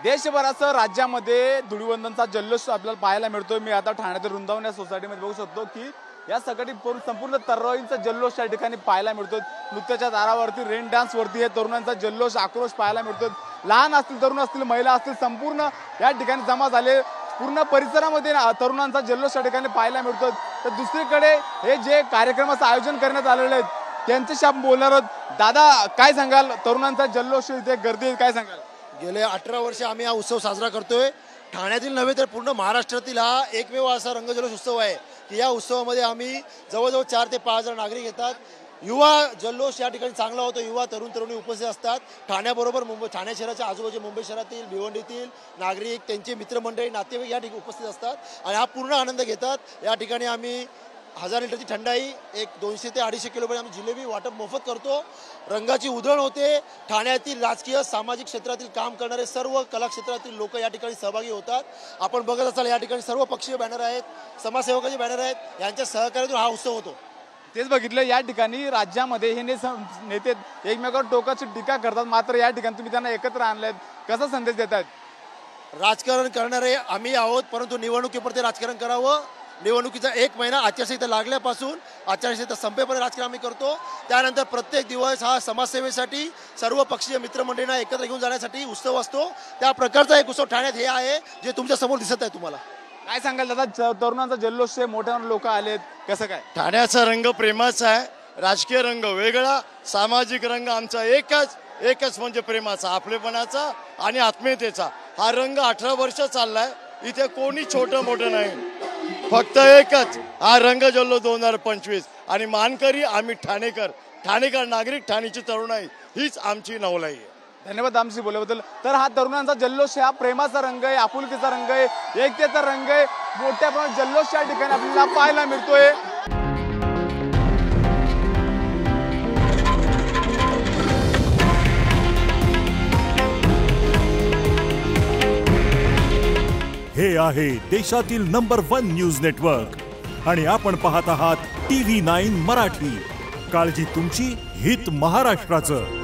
देशभरासह राज्यामध्ये धुळीवंदनचा जल्लोष आपल्याला पाहायला मिळतोय। मी आता ठाण्यातील वृंदावन या सोसायटीमध्ये बघू शकतो की या सगळी संपूर्ण तरुणाईंचा जल्लोष या ठिकाणी पाहायला मिळतो। नृत्याच्या दारावरती, रेन डान्स वरती हे तरुणांचा जल्लोष आक्रोश पाहायला मिळतो। लहान असतील, तरुण असतील, महिला असतील, संपूर्ण या ठिकाणी जमा झाले। पूर्ण परिसरामध्ये तरुणांचा जल्लोष या ठिकाणी पाहायला मिळतो। तर दुसरीकडे हे जे कार्यक्रमाचं आयोजन करण्यात आलेले आहेत त्यांच्याशी आपण बोलणार आहोत। दादा, काय सांगाल? तरुणांचा जल्लोष, इथे गर्दी, काय सांगाल? गेले 18 वर्ष आम्ही हा उत्सव साजरा करतोय। ठाण्यातील नव्हे तर पूर्ण महाराष्ट्रातील हा एकमेव असा रंगजल्लोष उत्सव आहे की या उत्सवामध्ये आम्ही जवळजवळ 4 ते 5 हजार नागरिक येतात। युवा जल्लोष या ठिकाणी चांगला होतो। युवा तरुणी उपस्थित असतात। ठाण्याबरोबर ठाणे शहराच्या आजूबाजूच्या मुंबई शहरातील, भिवंडीतील नागरिक, त्यांचे मित्रमंडळी, नातेवाईक या ठिकाणी उपस्थित असतात आणि हा पूर्ण आनंद घेतात। या ठिकाणी आम्ही 1000 लिटरची थंडाई, एक 200 ते 250 किलोपर्यंत आम्ही जिलेबी वाटप मोफत करतो। रंगाची उधळण होते। ठाण्यातील राजकीय, सामाजिक क्षेत्रातील काम करणारे सर्व कला क्षेत्रातील लोक या ठिकाणी सहभागी होतात। आपण बघत असाल या ठिकाणी सर्व पक्षीय बॅनर आहेत, समाजसेवकाचे बॅनर आहेत, यांच्या सहकार्यातून हा उत्सव होतो। तेच बघितलं, या ठिकाणी राज्यामध्ये हे नेते एकमेकांवर टोकाची टीका करतात, मात्र या ठिकाणी तुम्ही त्यांना एकत्र आणलेत, कसा संदेश देतात? राजकारण करणारे आम्ही आहोत, परंतु निवडणुकीपुरते राजकारण करावं। निवडणुकीचा 1 महिना आचारसंहिता लागल्यापासून आचारसंहिता संपेपर्यंत राजकारण आम्ही करतो। त्यानंतर प्रत्येक दिवस हा समाजसेवेसाठी, सर्व पक्षीय मित्रमंडळींना एकत्र घेऊन जाण्यासाठी उत्सव असतो। त्या प्रकारचा एक उत्सव ठाण्यात हे आहे जे तुमच्या समोर दिसत आहे। तुम्हाला काय सांगाल दादा? तरुणांचा जल्लोष, मोठ्या लोक आलेत, कसं काय? ठाण्याचा रंग प्रेमाचा आहे। राजकीय रंग वेगळा, सामाजिक रंग आमचा एकच म्हणजे प्रेमाचा, आपलेपणाचा आणि आत्मीयतेचा। हा रंग 18 वर्ष चाललाय। इथे कोणी छोटं मोठं नाही, फक्त एकच हा रंग जल्लोष 2025 आणि मानकरी आम्ही ठाणेकर नागरिक, ठाण्याची तरुणाई हीच आमची नवलाई आहे। धन्यवाद आमची बोलल्याबद्दल। तर हा तरुणांचा जल्लोष, हा प्रेमाचा रंग आहे, आपुलकीचा रंग आहे, एकतेचा रंग आहे। मोठ्या प्रमाणात जल्लोष या ठिकाणी आपल्याला पाहायला मिळतोय। हे आहे देशातील नंबर 1 न्यूज नेटवर्क आणि आपण पाहत आहात TV9 मराठी। काळजी तुमची, हित महाराष्ट्राचं।